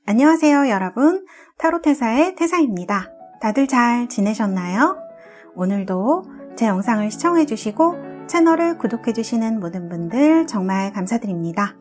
안녕하세요 여러분, 타로테사의 태사입니다. 다들 잘 지내셨나요? 오늘도 제 영상을 시청해주시고 채널을 구독해주시는 모든 분들 정말 감사드립니다.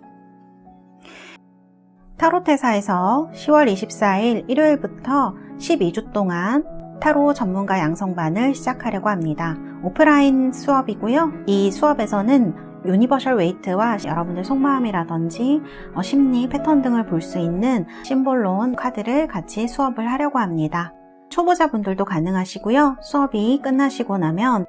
타로테사에서 10월 24일 일요일부터 12주 동안 타로 전문가 양성반을 시작하려고 합니다. 오프라인 수업이고요. 이 수업에서는 유니버셜 웨이트와 여러분들 속마음이라든지 심리 패턴 등을 볼 수 있는 심볼론 카드를 같이 수업을 하려고 합니다. 초보자분들도 가능하시고요. 수업이 끝나시고 나면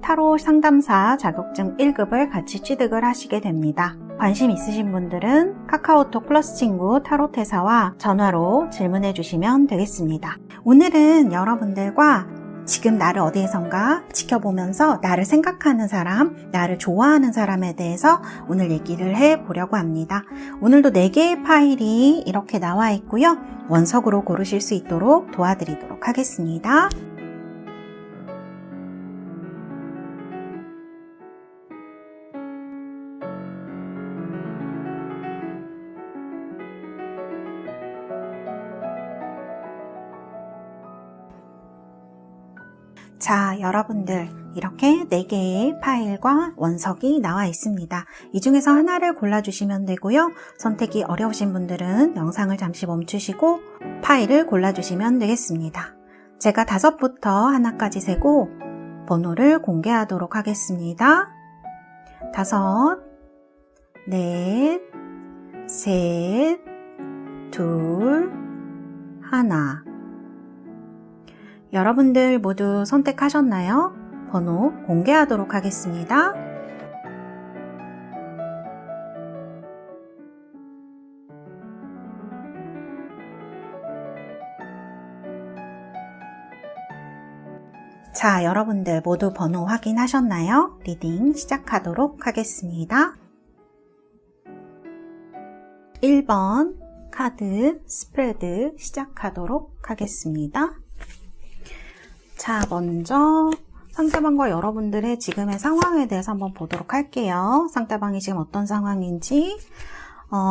타로 상담사 자격증 1급을 같이 취득을 하시게 됩니다. 관심 있으신 분들은 카카오톡 플러스 친구 타로테사와 전화로 질문해 주시면 되겠습니다. 오늘은 여러분들과 지금 나를 어디에선가 지켜보면서 나를 생각하는 사람, 나를 좋아하는 사람에 대해서 오늘 얘기를 해보려고 합니다. 오늘도 4개의 파일이 이렇게 나와 있고요. 원석으로 고르실 수 있도록 도와드리도록 하겠습니다. 자, 여러분들 이렇게 4개의 파일과 원석이 나와 있습니다. 이 중에서 하나를 골라주시면 되고요. 선택이 어려우신 분들은 영상을 잠시 멈추시고 파일을 골라주시면 되겠습니다. 제가 5부터 하나까지 세고 번호를 공개하도록 하겠습니다. 5, 4, 3, 2, 1. 여러분들 모두 선택하셨나요? 번호 공개하도록 하겠습니다. 자, 여러분들 모두 번호 확인하셨나요? 리딩 시작하도록 하겠습니다. 1번 카드 스프레드 시작하도록 하겠습니다. 자, 먼저 상대방과 여러분들의 지금의 상황에 대해서 한번 보도록 할게요. 상대방이 지금 어떤 상황인지.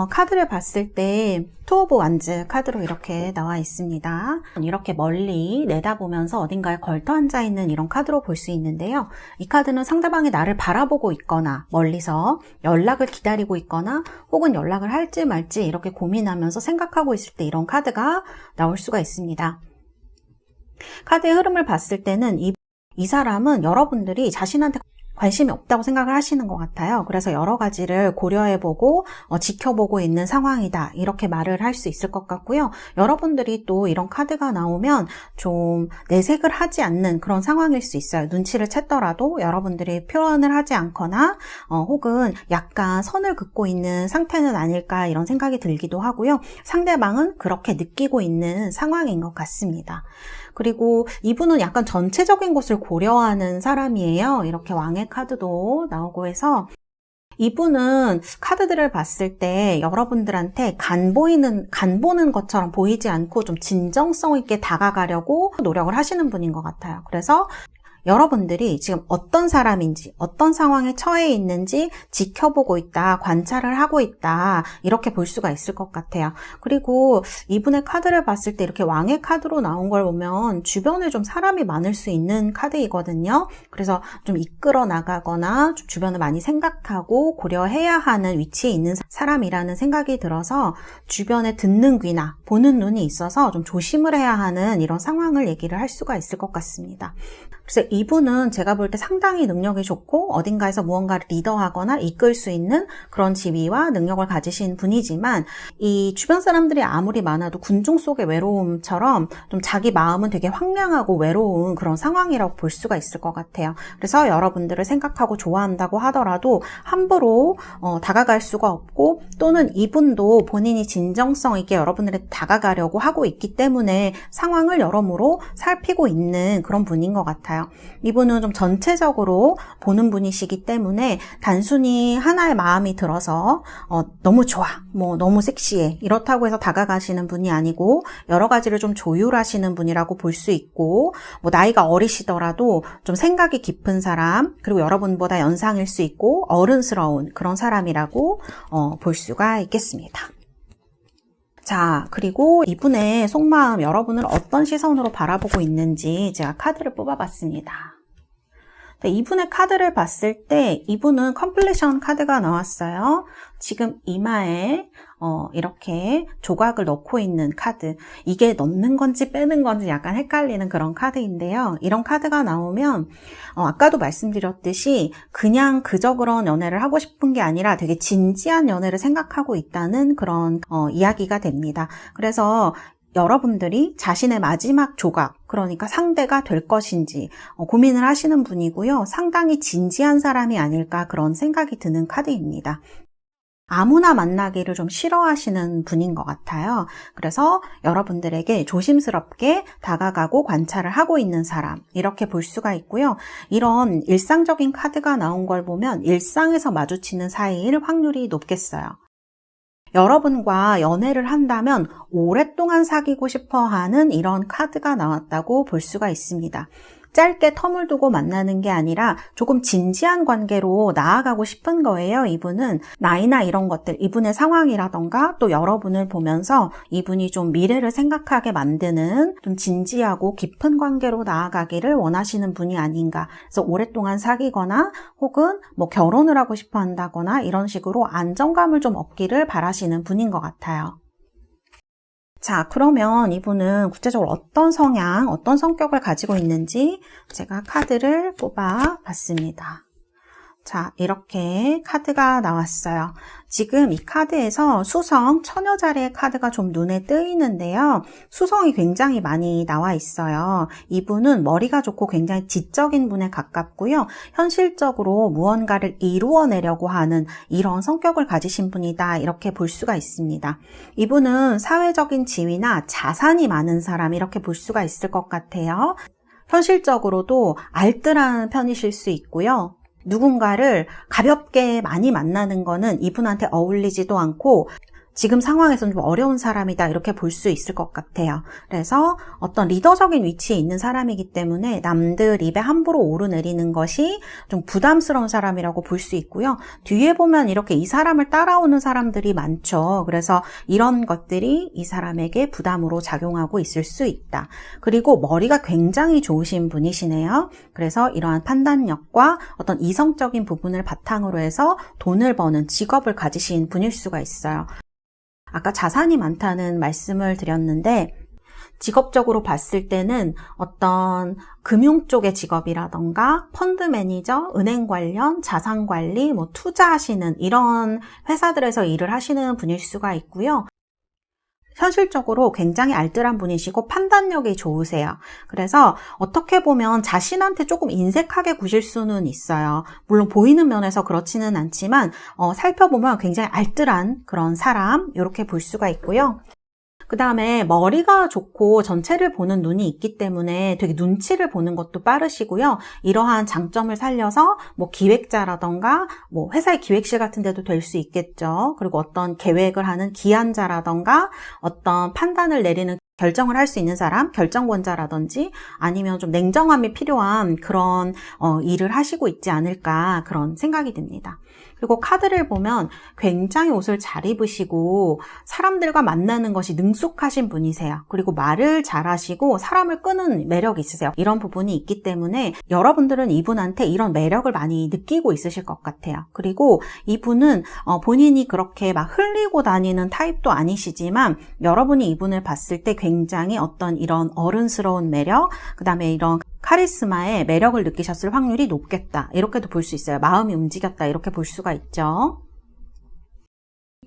카드를 봤을 때 투 오브 완즈 카드로 이렇게 나와 있습니다. 이렇게 멀리 내다보면서 어딘가에 걸터 앉아 있는 이런 카드로 볼 수 있는데요. 이 카드는 상대방이 나를 바라보고 있거나 멀리서 연락을 기다리고 있거나 혹은 연락을 할지 말지 이렇게 고민하면서 생각하고 있을 때 이런 카드가 나올 수가 있습니다. 카드의 흐름을 봤을 때는 이 사람은 여러분들이 자신한테 관심이 없다고 생각을 하시는 것 같아요. 그래서 여러 가지를 고려해보고 지켜보고 있는 상황이다 이렇게 말을 할 수 있을 것 같고요. 여러분들이 또 이런 카드가 나오면 좀 내색을 하지 않는 그런 상황일 수 있어요. 눈치를 챘더라도 여러분들이 표현을 하지 않거나 혹은 약간 선을 긋고 있는 상태는 아닐까 이런 생각이 들기도 하고요. 상대방은 그렇게 느끼고 있는 상황인 것 같습니다. 그리고 이분은 약간 전체적인 것을 고려하는 사람이에요. 이렇게 왕의 카드도 나오고 해서 이분은 카드들을 봤을 때 여러분들한테 간 보는 것처럼 보이지 않고 좀 진정성 있게 다가가려고 노력을 하시는 분인 것 같아요. 그래서 여러분들이 지금 어떤 사람인지 어떤 상황에 처해 있는지 지켜보고 있다, 관찰을 하고 있다 이렇게 볼 수가 있을 것 같아요. 그리고 이분의 카드를 봤을 때 이렇게 왕의 카드로 나온 걸 보면 주변에 좀 사람이 많을 수 있는 카드이거든요. 그래서 좀 이끌어 나가거나 좀 주변을 많이 생각하고 고려해야 하는 위치에 있는 사람이라는 생각이 들어서 주변에 듣는 귀나 보는 눈이 있어서 좀 조심을 해야 하는 이런 상황을 얘기를 할 수가 있을 것 같습니다. 그래서 이분은 제가 볼 때 상당히 능력이 좋고 어딘가에서 무언가를 리더하거나 이끌 수 있는 그런 지위와 능력을 가지신 분이지만 이 주변 사람들이 아무리 많아도 군중 속의 외로움처럼 좀 자기 마음은 되게 황량하고 외로운 그런 상황이라고 볼 수가 있을 것 같아요. 그래서 여러분들을 생각하고 좋아한다고 하더라도 함부로 다가갈 수가 없고 또는 이분도 본인이 진정성 있게 여러분들에 다가가려고 하고 있기 때문에 상황을 여러모로 살피고 있는 그런 분인 것 같아요. 이분은 좀 전체적으로 보는 분이시기 때문에 단순히 하나의 마음이 들어서 너무 좋아, 너무 섹시해 이렇다고 해서 다가가시는 분이 아니고 여러 가지를 좀 조율하시는 분이라고 볼 수 있고 나이가 어리시더라도 좀 생각이 깊은 사람 그리고 여러분보다 연상일 수 있고 어른스러운 그런 사람이라고 볼 수가 있겠습니다. 자, 그리고 이분의 속마음, 여러분을 어떤 시선으로 바라보고 있는지 제가 카드를 뽑아봤습니다. 이분의 카드를 봤을 때 이분은 컴플리션 카드가 나왔어요. 지금 이마에 이렇게 조각을 넣고 있는 카드. 이게 넣는 건지 빼는 건지 약간 헷갈리는 그런 카드인데요. 이런 카드가 나오면 아까도 말씀드렸듯이 그냥 그저 그런 연애를 하고 싶은 게 아니라 되게 진지한 연애를 생각하고 있다는 그런 이야기가 됩니다. 그래서 여러분들이 자신의 마지막 조각, 그러니까 상대가 될 것인지 고민을 하시는 분이고요. 상당히 진지한 사람이 아닐까 그런 생각이 드는 카드입니다. 아무나 만나기를 좀 싫어하시는 분인 것 같아요. 그래서 여러분들에게 조심스럽게 다가가고 관찰을 하고 있는 사람, 이렇게 볼 수가 있고요. 이런 일상적인 카드가 나온 걸 보면 일상에서 마주치는 사이일 확률이 높겠어요. 여러분과 연애를 한다면 오랫동안 사귀고 싶어 하는 이런 카드가 나왔다고 볼 수가 있습니다. 짧게 텀을 두고 만나는 게 아니라 조금 진지한 관계로 나아가고 싶은 거예요. 이분은 나이나 이런 것들, 이분의 상황이라던가 또 여러분을 보면서 이분이 좀 미래를 생각하게 만드는 좀 진지하고 깊은 관계로 나아가기를 원하시는 분이 아닌가. 그래서 오랫동안 사귀거나 혹은 뭐 결혼을 하고 싶어 한다거나 이런 식으로 안정감을 좀 얻기를 바라시는 분인 것 같아요. 자, 그러면 이분은 구체적으로 어떤 성향, 어떤 성격을 가지고 있는지 제가 카드를 뽑아 봤습니다. 자, 이렇게 카드가 나왔어요. 지금 이 카드에서 수성, 처녀자리의 카드가 좀 눈에 뜨이는데요. 수성이 굉장히 많이 나와 있어요. 이분은 머리가 좋고 굉장히 지적인 분에 가깝고요. 현실적으로 무언가를 이루어내려고 하는 이런 성격을 가지신 분이다. 이렇게 볼 수가 있습니다. 이분은 사회적인 지위나 자산이 많은 사람 이렇게 볼 수가 있을 것 같아요. 현실적으로도 알뜰한 편이실 수 있고요. 누군가를 가볍게 많이 만나는 거는 이분한테 어울리지도 않고 지금 상황에서는 좀 어려운 사람이다 이렇게 볼 수 있을 것 같아요. 그래서 어떤 리더적인 위치에 있는 사람이기 때문에 남들 입에 함부로 오르내리는 것이 좀 부담스러운 사람이라고 볼 수 있고요. 뒤에 보면 이렇게 이 사람을 따라오는 사람들이 많죠. 그래서 이런 것들이 이 사람에게 부담으로 작용하고 있을 수 있다. 그리고 머리가 굉장히 좋으신 분이시네요. 그래서 이러한 판단력과 어떤 이성적인 부분을 바탕으로 해서 돈을 버는 직업을 가지신 분일 수가 있어요. 아까 자산이 많다는 말씀을 드렸는데 직업적으로 봤을 때는 어떤 금융 쪽의 직업이라던가 펀드 매니저, 은행 관련, 자산 관리, 투자하시는 이런 회사들에서 일을 하시는 분일 수가 있고요. 현실적으로 굉장히 알뜰한 분이시고 판단력이 좋으세요. 그래서 어떻게 보면 자신한테 조금 인색하게 구실 수는 있어요. 물론 보이는 면에서 그렇지는 않지만 살펴보면 굉장히 알뜰한 그런 사람 이렇게 볼 수가 있고요. 그 다음에 머리가 좋고 전체를 보는 눈이 있기 때문에 되게 눈치를 보는 것도 빠르시고요. 이러한 장점을 살려서 기획자라던가 회사의 기획실 같은 데도 될 수 있겠죠. 그리고 어떤 계획을 하는 기한자라던가 어떤 판단을 내리는 결정을 할 수 있는 사람, 결정권자라든지 아니면 좀 냉정함이 필요한 그런 일을 하시고 있지 않을까 그런 생각이 듭니다. 그리고 카드를 보면 굉장히 옷을 잘 입으시고 사람들과 만나는 것이 능숙하신 분이세요. 그리고 말을 잘하시고 사람을 끄는 매력이 있으세요. 이런 부분이 있기 때문에 여러분들은 이분한테 이런 매력을 많이 느끼고 있으실 것 같아요. 그리고 이분은 본인이 그렇게 막 흘리고 다니는 타입도 아니시지만 여러분이 이분을 봤을 때 굉장히 어떤 이런 어른스러운 매력, 그 다음에 이런 카리스마의 매력을 느끼셨을 확률이 높겠다. 이렇게도 볼 수 있어요. 마음이 움직였다. 이렇게 볼 수가 있죠.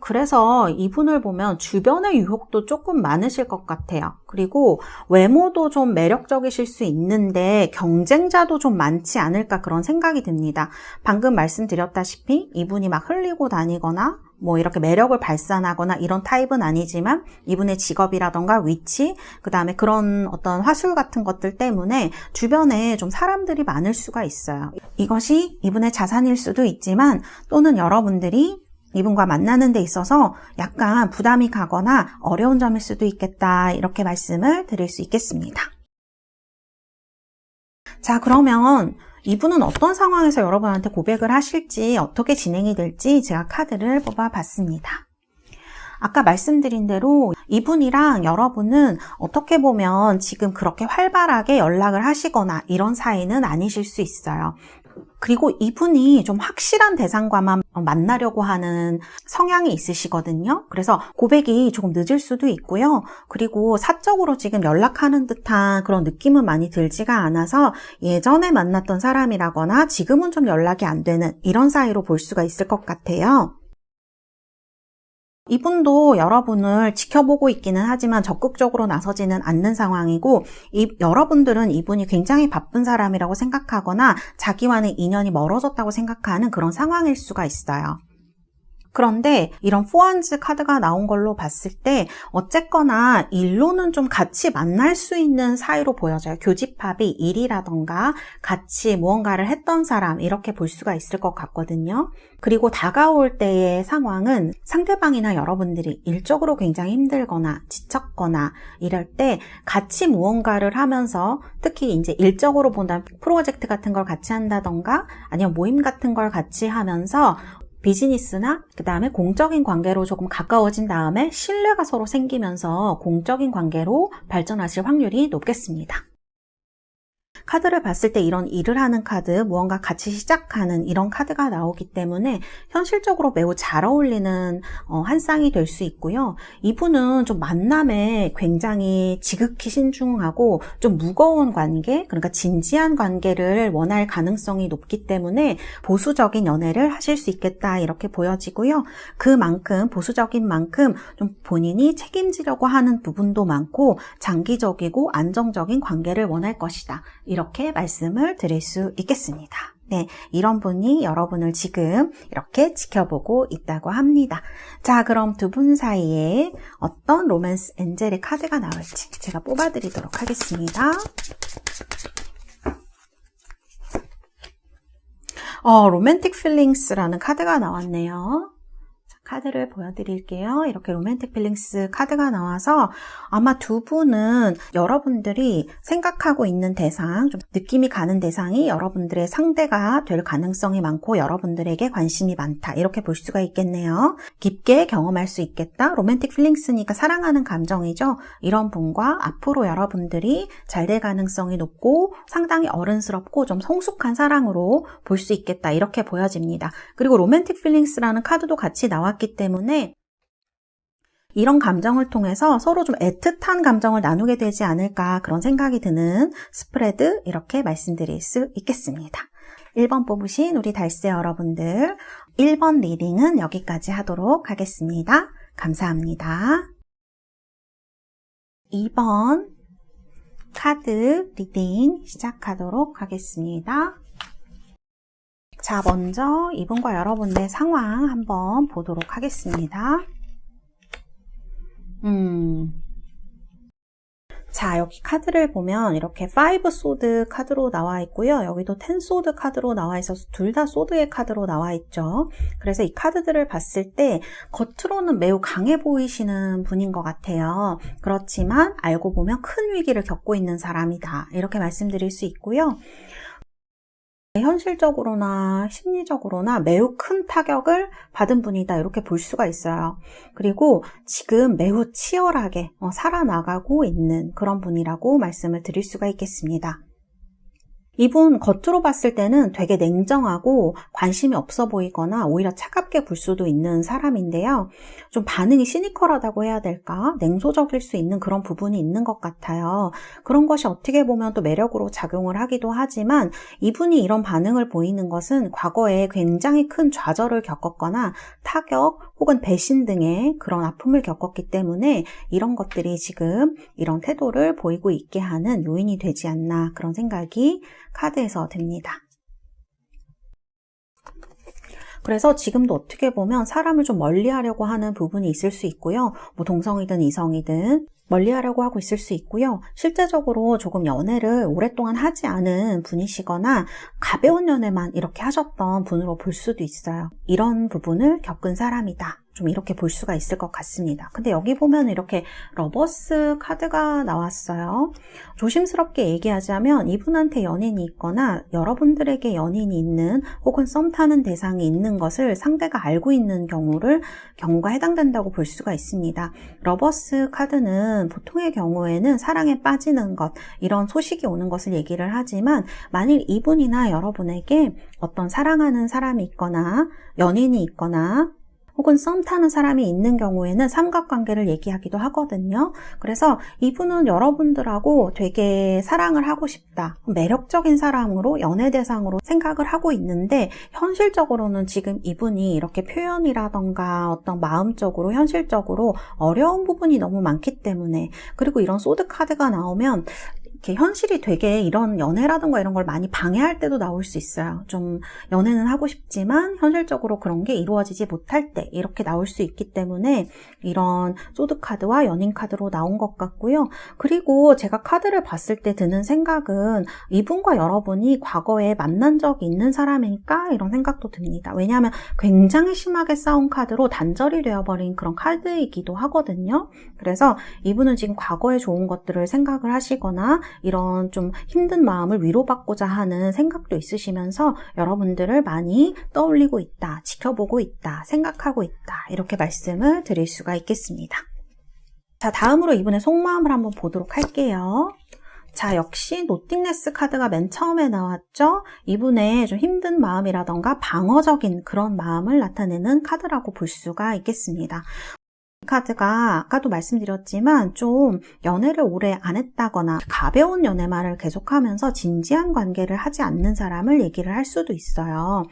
그래서 이분을 보면 주변의 유혹도 조금 많으실 것 같아요. 그리고 외모도 좀 매력적이실 수 있는데 경쟁자도 좀 많지 않을까 그런 생각이 듭니다. 방금 말씀드렸다시피 이분이 막 흘리고 다니거나 이렇게 매력을 발산하거나 이런 타입은 아니지만 이분의 직업이라던가 위치, 그 다음에 그런 어떤 화술 같은 것들 때문에 주변에 좀 사람들이 많을 수가 있어요. 이것이 이분의 자산일 수도 있지만 또는 여러분들이 이분과 만나는 데 있어서 약간 부담이 가거나 어려운 점일 수도 있겠다 이렇게 말씀을 드릴 수 있겠습니다. 자, 그러면 이분은 어떤 상황에서 여러분한테 고백을 하실지 어떻게 진행이 될지 제가 카드를 뽑아봤습니다. 아까 말씀드린 대로 이분이랑 여러분은 어떻게 보면 지금 그렇게 활발하게 연락을 하시거나 이런 사이는 아니실 수 있어요. 그리고 이분이 좀 확실한 대상과만 만나려고 하는 성향이 있으시거든요. 그래서 고백이 조금 늦을 수도 있고요. 그리고 사적으로 지금 연락하는 듯한 그런 느낌은 많이 들지가 않아서 예전에 만났던 사람이라거나 지금은 좀 연락이 안 되는 이런 사이로 볼 수가 있을 것 같아요. 이분도 여러분을 지켜보고 있기는 하지만 적극적으로 나서지는 않는 상황이고, 여러분들은 이분이 굉장히 바쁜 사람이라고 생각하거나 자기와는 인연이 멀어졌다고 생각하는 그런 상황일 수가 있어요. 그런데 이런 포원즈 카드가 나온 걸로 봤을 때 어쨌거나 일로는 좀 같이 만날 수 있는 사이로 보여져요. 교집합이 일이라던가 같이 무언가를 했던 사람 이렇게 볼 수가 있을 것 같거든요. 그리고 다가올 때의 상황은 상대방이나 여러분들이 일적으로 굉장히 힘들거나 지쳤거나 이럴 때 같이 무언가를 하면서 특히 이제 일적으로 본다면 프로젝트 같은 걸 같이 한다던가 아니면 모임 같은 걸 같이 하면서 비즈니스나 그 다음에 공적인 관계로 조금 가까워진 다음에 신뢰가 서로 생기면서 공적인 관계로 발전하실 확률이 높겠습니다. 카드를 봤을 때 이런 일을 하는 카드, 무언가 같이 시작하는 이런 카드가 나오기 때문에 현실적으로 매우 잘 어울리는 한 쌍이 될 수 있고요. 이분은 좀 만남에 굉장히 지극히 신중하고 좀 무거운 관계, 그러니까 진지한 관계를 원할 가능성이 높기 때문에 보수적인 연애를 하실 수 있겠다 이렇게 보여지고요. 그만큼 보수적인 만큼 좀 본인이 책임지려고 하는 부분도 많고 장기적이고 안정적인 관계를 원할 것이다. 이렇게 말씀을 드릴 수 있겠습니다. 네, 이런 분이 여러분을 지금 이렇게 지켜보고 있다고 합니다. 자, 그럼 두 분 사이에 어떤 로맨스 엔젤의 카드가 나올지 제가 뽑아드리도록 하겠습니다. 로맨틱 필링스라는 카드가 나왔네요. 카드를 보여드릴게요. 이렇게 로맨틱 필링스 카드가 나와서 아마 두 분은 여러분들이 생각하고 있는 대상, 좀 느낌이 가는 대상이 여러분들의 상대가 될 가능성이 많고 여러분들에게 관심이 많다. 이렇게 볼 수가 있겠네요. 깊게 경험할 수 있겠다. 로맨틱 필링스니까 사랑하는 감정이죠. 이런 분과 앞으로 여러분들이 잘 될 가능성이 높고 상당히 어른스럽고 좀 성숙한 사랑으로 볼 수 있겠다. 이렇게 보여집니다. 그리고 로맨틱 필링스라는 카드도 같이 나왔기 때문에 이런 감정을 통해서 서로 좀 애틋한 감정을 나누게 되지 않을까 그런 생각이 드는 스프레드 이렇게 말씀드릴 수 있겠습니다. 1번 뽑으신 우리 달세 여러분들 1번 리딩은 여기까지 하도록 하겠습니다. 감사합니다. 2번 카드 리딩 시작하도록 하겠습니다. 자, 먼저 이분과 여러분의 상황 한번 보도록 하겠습니다. 자, 여기 카드를 보면 이렇게 5 소드 카드로 나와 있고요. 여기도 10 소드 카드로 나와 있어서 둘 다 소드의 카드로 나와 있죠. 그래서 이 카드들을 봤을 때 겉으로는 매우 강해 보이시는 분인 것 같아요. 그렇지만 알고 보면 큰 위기를 겪고 있는 사람이다. 이렇게 말씀드릴 수 있고요. 현실적으로나 심리적으로나 매우 큰 타격을 받은 분이다 이렇게 볼 수가 있어요. 그리고 지금 매우 치열하게 살아나가고 있는 그런 분이라고 말씀을 드릴 수가 있겠습니다. 이분 겉으로 봤을 때는 되게 냉정하고 관심이 없어 보이거나 오히려 차갑게 볼 수도 있는 사람인데요. 좀 반응이 시니컬하다고 해야 될까? 냉소적일 수 있는 그런 부분이 있는 것 같아요. 그런 것이 어떻게 보면 또 매력으로 작용을 하기도 하지만 이분이 이런 반응을 보이는 것은 과거에 굉장히 큰 좌절을 겪었거나 타격 혹은 배신 등의 그런 아픔을 겪었기 때문에 이런 것들이 지금 이런 태도를 보이고 있게 하는 요인이 되지 않나 그런 생각이 카드에서 듭니다. 그래서 지금도 어떻게 보면 사람을 좀 멀리하려고 하는 부분이 있을 수 있고요. 뭐 동성이든 이성이든 멀리하려고 하고 있을 수 있고요. 실제적으로 조금 연애를 오랫동안 하지 않은 분이시거나 가벼운 연애만 이렇게 하셨던 분으로 볼 수도 있어요. 이런 부분을 겪은 사람이다. 좀 이렇게 볼 수가 있을 것 같습니다. 근데 여기 보면 이렇게 러버스 카드가 나왔어요. 조심스럽게 얘기하자면 이분한테 연인이 있거나 여러분들에게 연인이 있는 혹은 썸 타는 대상이 있는 것을 상대가 알고 있는 경우가 해당된다고 볼 수가 있습니다. 러버스 카드는 보통의 경우에는 사랑에 빠지는 것, 이런 소식이 오는 것을 얘기를 하지만 만일 이분이나 여러분에게 어떤 사랑하는 사람이 있거나 연인이 있거나 혹은 썸 타는 사람이 있는 경우에는 삼각관계를 얘기하기도 하거든요. 그래서 이분은 여러분들하고 되게 사랑을 하고 싶다, 매력적인 사람으로 연애 대상으로 생각을 하고 있는데 현실적으로는 지금 이분이 이렇게 표현이라던가 어떤 마음적으로 현실적으로 어려운 부분이 너무 많기 때문에, 그리고 이런 소드 카드가 나오면 이렇게 현실이 되게 이런 연애라든가 이런 걸 많이 방해할 때도 나올 수 있어요. 좀 연애는 하고 싶지만 현실적으로 그런 게 이루어지지 못할 때 이렇게 나올 수 있기 때문에 이런 소드 카드와 연인 카드로 나온 것 같고요. 그리고 제가 카드를 봤을 때 드는 생각은 이분과 여러분이 과거에 만난 적이 있는 사람일까? 이런 생각도 듭니다. 왜냐하면 굉장히 심하게 싸운 카드로 단절이 되어버린 그런 카드이기도 하거든요. 그래서 이분은 지금 과거에 좋은 것들을 생각을 하시거나 이런 좀 힘든 마음을 위로받고자 하는 생각도 있으시면서 여러분들을 많이 떠올리고 있다, 지켜보고 있다, 생각하고 있다, 이렇게 말씀을 드릴 수가 있겠습니다. 자, 다음으로 이분의 속마음을 한번 보도록 할게요. 자, 역시 노팅네스 카드가 맨 처음에 나왔죠. 이분의 좀 힘든 마음이라던가 방어적인 그런 마음을 나타내는 카드라고 볼 수가 있겠습니다. 이 카드가 아까도 말씀드렸지만 좀 연애를 오래 안 했다거나 가벼운 연애만을 계속하면서 진지한 관계를 하지 않는 사람을 얘기를 할 수도 있어요.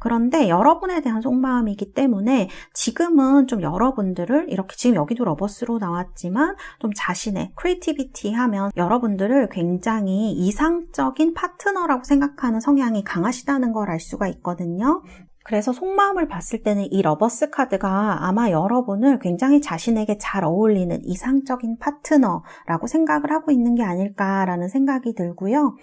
그런데 여러분에 대한 속마음이기 때문에 지금은 좀 여러분들을 이렇게, 지금 여기도 러버스로 나왔지만 좀 자신의 크리에이티비티 하면 여러분들을 굉장히 이상적인 파트너라고 생각하는 성향이 강하시다는 걸 알 수가 있거든요. 그래서 속마음을 봤을 때는 이 러버스 카드가 아마 여러분을 굉장히 자신에게 잘 어울리는 이상적인 파트너라고 생각을 하고 있는 게 아닐까라는 생각이 들고요.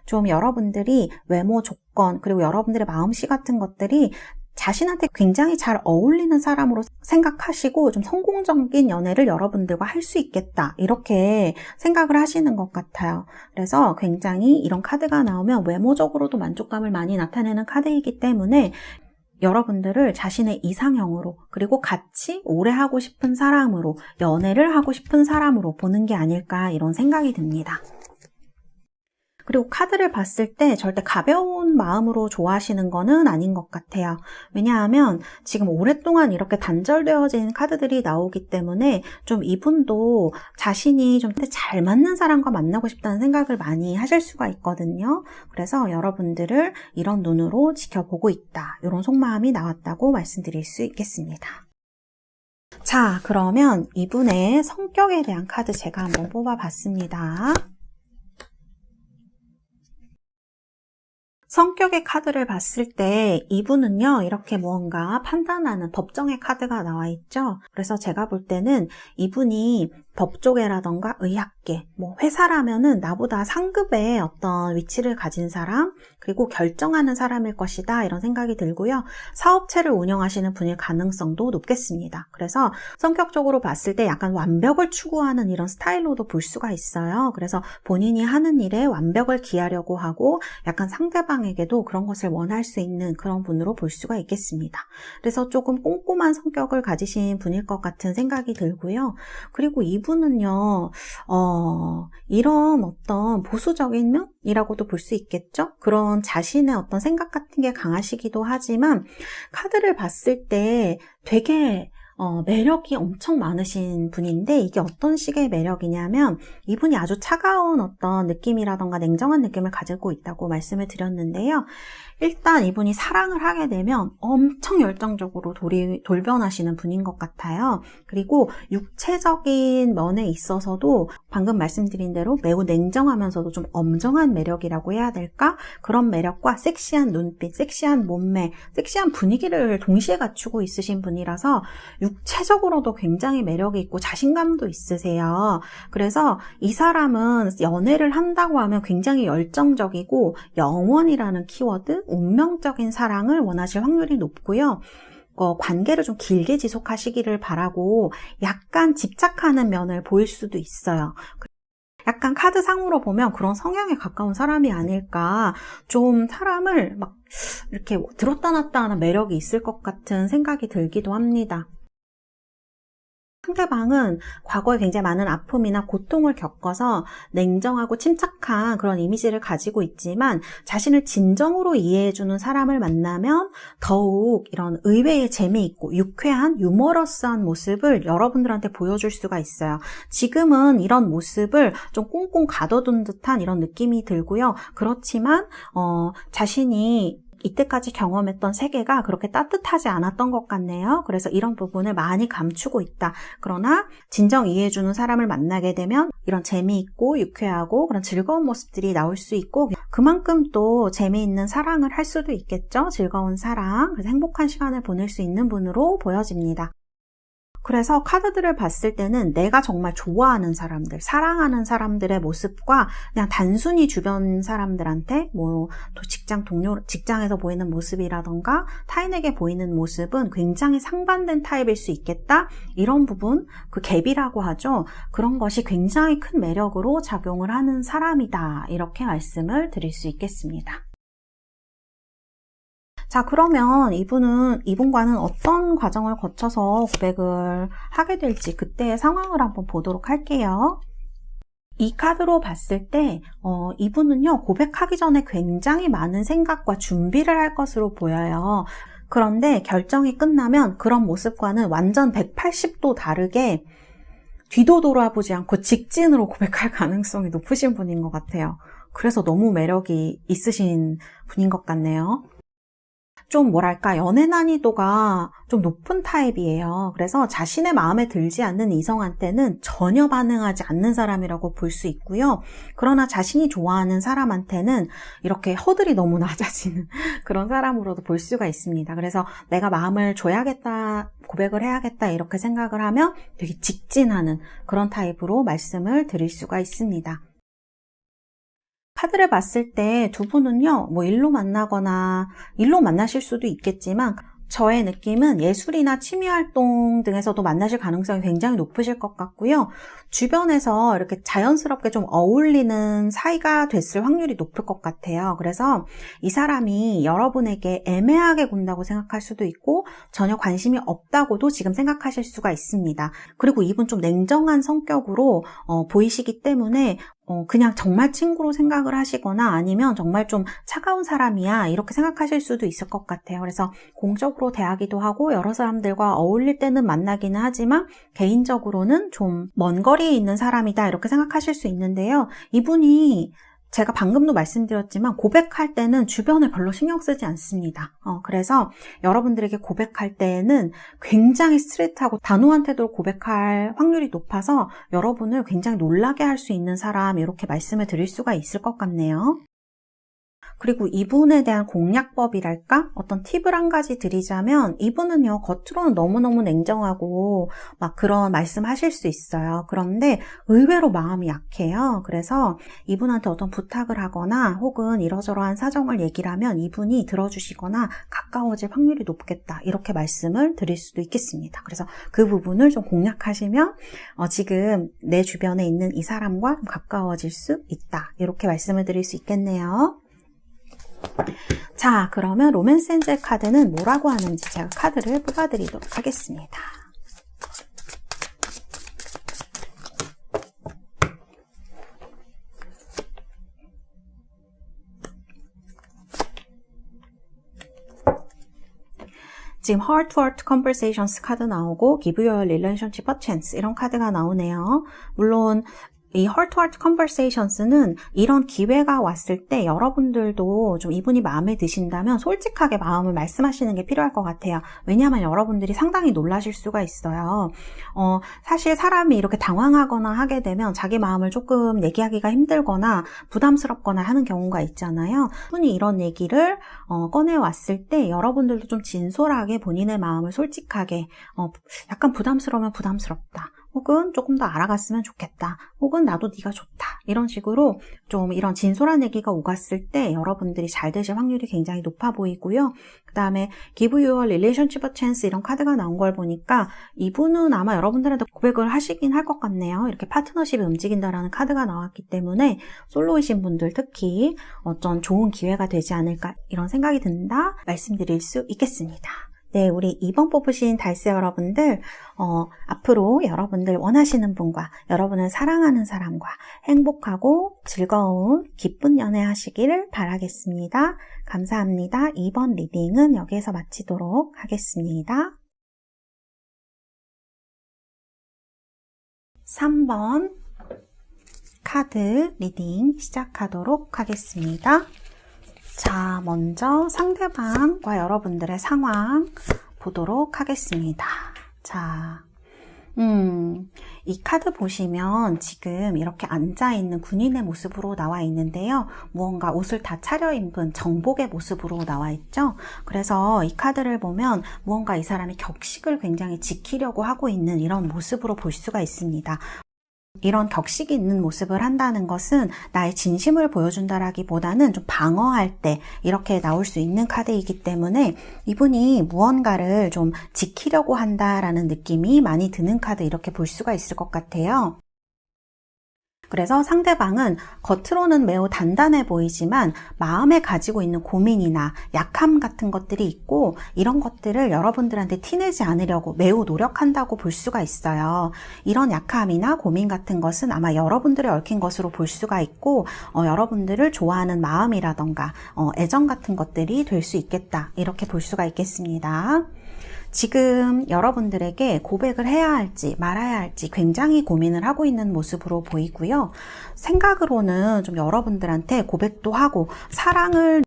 좀 여러분들이 외모 조건 그리고 여러분들의 마음씨 같은 것들이 자신한테 굉장히 잘 어울리는 사람으로 생각하시고 좀 성공적인 연애를 여러분들과 할 수 있겠다, 이렇게 생각을 하시는 것 같아요. 그래서 굉장히 이런 카드가 나오면 외모적으로도 만족감을 많이 나타내는 카드이기 때문에 여러분들을 자신의 이상형으로, 그리고 같이 오래 하고 싶은 사람으로, 연애를 하고 싶은 사람으로 보는 게 아닐까, 이런 생각이 듭니다. 그리고 카드를 봤을 때 절대 가벼운 마음으로 좋아하시는 거는 아닌 것 같아요. 왜냐하면 지금 오랫동안 이렇게 단절되어진 카드들이 나오기 때문에 좀 이분도 자신이 좀 잘 맞는 사람과 만나고 싶다는 생각을 많이 하실 수가 있거든요. 그래서 여러분들을 이런 눈으로 지켜보고 있다, 이런 속마음이 나왔다고 말씀드릴 수 있겠습니다. 자, 그러면 이분의 성격에 대한 카드 제가 한번 뽑아봤습니다. 성격의 카드를 봤을 때 이분은요, 이렇게 무언가 판단하는 법정의 카드가 나와 있죠. 그래서 제가 볼 때는 이분이 법조계라던가 의학계, 회사라면은 나보다 상급의 어떤 위치를 가진 사람, 그리고 결정하는 사람일 것이다, 이런 생각이 들고요. 사업체를 운영하시는 분일 가능성도 높겠습니다. 그래서 성격적으로 봤을 때 약간 완벽을 추구하는 이런 스타일로도 볼 수가 있어요. 그래서 본인이 하는 일에 완벽을 기하려고 하고 약간 상대방에게도 그런 것을 원할 수 있는 그런 분으로 볼 수가 있겠습니다. 그래서 조금 꼼꼼한 성격을 가지신 분일 것 같은 생각이 들고요. 그리고 이분은요, 이런 어떤 보수적인 면이라고도 볼 수 있겠죠? 그런 자신의 어떤 생각 같은 게 강하시기도 하지만 카드를 봤을 때 되게 매력이 엄청 많으신 분인데, 이게 어떤 식의 매력이냐면 이분이 아주 차가운 어떤 느낌이라던가 냉정한 느낌을 가지고 있다고 말씀을 드렸는데요. 일단 이분이 사랑을 하게 되면 엄청 열정적으로 돌변하시는 분인 것 같아요. 그리고 육체적인 면에 있어서도 방금 말씀드린 대로 매우 냉정하면서도 좀 엄정한 매력이라고 해야 될까? 그런 매력과 섹시한 눈빛, 섹시한 몸매, 섹시한 분위기를 동시에 갖추고 있으신 분이라서 육체적으로도 굉장히 매력이 있고 자신감도 있으세요. 그래서 이 사람은 연애를 한다고 하면 굉장히 열정적이고 영원이라는 키워드, 운명적인 사랑을 원하실 확률이 높고요. 관계를 좀 길게 지속하시기를 바라고 약간 집착하는 면을 보일 수도 있어요. 약간 카드상으로 보면 그런 성향에 가까운 사람이 아닐까. 좀 사람을 막 이렇게 들었다 놨다 하는 매력이 있을 것 같은 생각이 들기도 합니다. 상대방은 과거에 굉장히 많은 아픔이나 고통을 겪어서 냉정하고 침착한 그런 이미지를 가지고 있지만 자신을 진정으로 이해해주는 사람을 만나면 더욱 이런 의외의 재미있고 유쾌한 유머러스한 모습을 여러분들한테 보여줄 수가 있어요. 지금은 이런 모습을 좀 꽁꽁 가둬둔 듯한 이런 느낌이 들고요. 그렇지만 자신이 이때까지 경험했던 세계가 그렇게 따뜻하지 않았던 것 같네요. 그래서 이런 부분을 많이 감추고 있다. 그러나 진정 이해해주는 사람을 만나게 되면 이런 재미있고 유쾌하고 그런 즐거운 모습들이 나올 수 있고 그만큼 또 재미있는 사랑을 할 수도 있겠죠. 즐거운 사랑, 그래서 행복한 시간을 보낼 수 있는 분으로 보여집니다. 그래서 카드들을 봤을 때는 내가 정말 좋아하는 사람들, 사랑하는 사람들의 모습과 그냥 단순히 주변 사람들한테 또 직장에서 보이는 모습이라던가 타인에게 보이는 모습은 굉장히 상반된 타입일 수 있겠다. 이런 부분, 그 갭이라고 하죠. 그런 것이 굉장히 큰 매력으로 작용을 하는 사람이다. 이렇게 말씀을 드릴 수 있겠습니다. 자, 그러면 이분과는 어떤 과정을 거쳐서 고백을 하게 될지 그때의 상황을 한번 보도록 할게요. 이 카드로 봤을 때 이분은요, 고백하기 전에 굉장히 많은 생각과 준비를 할 것으로 보여요. 그런데 결정이 끝나면 그런 모습과는 완전 180도 다르게 뒤도 돌아보지 않고 직진으로 고백할 가능성이 높으신 분인 것 같아요. 그래서 너무 매력이 있으신 분인 것 같네요. 좀 뭐랄까 연애 난이도가 좀 높은 타입이에요. 그래서 자신의 마음에 들지 않는 이성한테는 전혀 반응하지 않는 사람이라고 볼 수 있고요. 그러나 자신이 좋아하는 사람한테는 이렇게 허들이 너무 낮아지는 그런 사람으로도 볼 수가 있습니다. 그래서 내가 마음을 줘야겠다, 고백을 해야겠다 이렇게 생각을 하면 되게 직진하는 그런 타입으로 말씀을 드릴 수가 있습니다. 카드를 봤을 때 두 분은요, 일로 만나실 수도 있겠지만 저의 느낌은 예술이나 취미활동 등에서도 만나실 가능성이 굉장히 높으실 것 같고요. 주변에서 이렇게 자연스럽게 좀 어울리는 사이가 됐을 확률이 높을 것 같아요. 그래서 이 사람이 여러분에게 애매하게 군다고 생각할 수도 있고 전혀 관심이 없다고도 지금 생각하실 수가 있습니다. 그리고 이분 좀 냉정한 성격으로 보이시기 때문에 그냥 정말 친구로 생각을 하시거나 아니면 정말 좀 차가운 사람이야 이렇게 생각하실 수도 있을 것 같아요. 그래서 공적으로 대하기도 하고 여러 사람들과 어울릴 때는 만나기는 하지만 개인적으로는 좀 먼 거리에 있는 사람이다 이렇게 생각하실 수 있는데요. 이분이 제가 방금도 말씀드렸지만 고백할 때는 주변에 별로 신경 쓰지 않습니다. 그래서 여러분들에게 고백할 때는 굉장히 스트레이트하고 단호한 태도로 고백할 확률이 높아서 여러분을 굉장히 놀라게 할 수 있는 사람 이렇게 말씀을 드릴 수가 있을 것 같네요. 그리고 이분에 대한 공략법이랄까? 어떤 팁을 한 가지 드리자면 이분은요, 겉으로는 너무너무 냉정하고 막 그런 말씀하실 수 있어요. 그런데 의외로 마음이 약해요. 그래서 이분한테 어떤 부탁을 하거나 혹은 이러저러한 사정을 얘기를 하면 이분이 들어주시거나 가까워질 확률이 높겠다. 이렇게 말씀을 드릴 수도 있겠습니다. 그래서 그 부분을 좀 공략하시면 지금 내 주변에 있는 이 사람과 좀 가까워질 수 있다. 이렇게 말씀을 드릴 수 있겠네요. 자, 그러면 로맨스 엔젤 카드는 뭐라고 하는지 제가 카드를 뽑아드리도록 하겠습니다. 지금 Heart to Heart Conversations 카드 나오고 Give Your Relationship a Chance 이런 카드가 나오네요. 물론 이 Heart to Heart Conversations는 이런 기회가 왔을 때 여러분들도 좀 이분이 마음에 드신다면 솔직하게 마음을 말씀하시는 게 필요할 것 같아요. 왜냐하면 여러분들이 상당히 놀라실 수가 있어요. 사실 사람이 이렇게 당황하거나 하게 되면 자기 마음을 조금 얘기하기가 힘들거나 부담스럽거나 하는 경우가 있잖아요. 이분이 이런 얘기를 꺼내왔을 때 여러분들도 좀 진솔하게 본인의 마음을 솔직하게 약간 부담스러우면 부담스럽다. 혹은 조금 더 알아갔으면 좋겠다, 혹은 나도 네가 좋다, 이런 식으로 좀 이런 진솔한 얘기가 오갔을 때 여러분들이 잘 되실 확률이 굉장히 높아 보이고요. 그 다음에 Give your relationship a chance 이런 카드가 나온 걸 보니까 이분은 아마 여러분들한테 고백을 하시긴 할 것 같네요. 이렇게 파트너십이 움직인다라는 카드가 나왔기 때문에 솔로이신 분들 특히 어떤 좋은 기회가 되지 않을까 이런 생각이 든다 말씀드릴 수 있겠습니다. 네, 우리 2번 뽑으신 달스 여러분들, 앞으로 여러분들 원하시는 분과 여러분을 사랑하는 사람과 행복하고 즐거운 기쁜 연애 하시기를 바라겠습니다. 감사합니다. 2번 리딩은 여기에서 마치도록 하겠습니다. 3번 카드 리딩 시작하도록 하겠습니다. 자, 먼저 상대방과 여러분들의 상황 보도록 하겠습니다. 자, 이 카드 보시면 지금 이렇게 앉아있는 군인의 모습으로 나와 있는데요. 무언가 옷을 다 차려입은 정복의 모습으로 나와 있죠. 그래서 이 카드를 보면 무언가 이 사람이 격식을 굉장히 지키려고 하고 있는 이런 모습으로 볼 수가 있습니다. 이런 격식이 있는 모습을 한다는 것은 나의 진심을 보여준다라기보다는 좀 방어할 때 이렇게 나올 수 있는 카드이기 때문에 이분이 무언가를 좀 지키려고 한다라는 느낌이 많이 드는 카드 이렇게 볼 수가 있을 것 같아요. 그래서 상대방은 겉으로는 매우 단단해 보이지만 마음에 가지고 있는 고민이나 약함 같은 것들이 있고 이런 것들을 여러분들한테 티내지 않으려고 매우 노력한다고 볼 수가 있어요. 이런 약함이나 고민 같은 것은 아마 여러분들이 얽힌 것으로 볼 수가 있고 여러분들을 좋아하는 마음이라던가 애정 같은 것들이 될 수 있겠다 이렇게 볼 수가 있겠습니다. 지금 여러분들에게 고백을 해야 할지 말아야 할지 굉장히 고민을 하고 있는 모습으로 보이고요. 생각으로는 좀 여러분들한테 고백도 하고 사랑을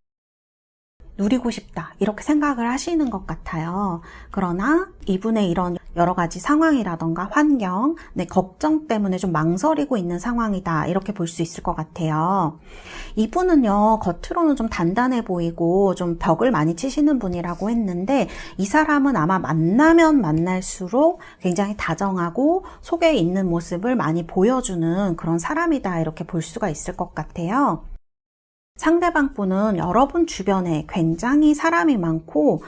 누리고 싶다 이렇게 생각을 하시는 것 같아요. 그러나 이분의 이런 여러 가지 상황이라던가 환경, 걱정 때문에 좀 망설이고 있는 상황이다 이렇게 볼 수 있을 것 같아요. 이분은요 겉으로는 좀 단단해 보이고 좀 벽을 많이 치시는 분이라고 했는데 이 사람은 아마 만나면 만날수록 굉장히 다정하고 속에 있는 모습을 많이 보여주는 그런 사람이다 이렇게 볼 수가 있을 것 같아요. 상대방 분은 여러분 주변에 굉장히 사람이 많고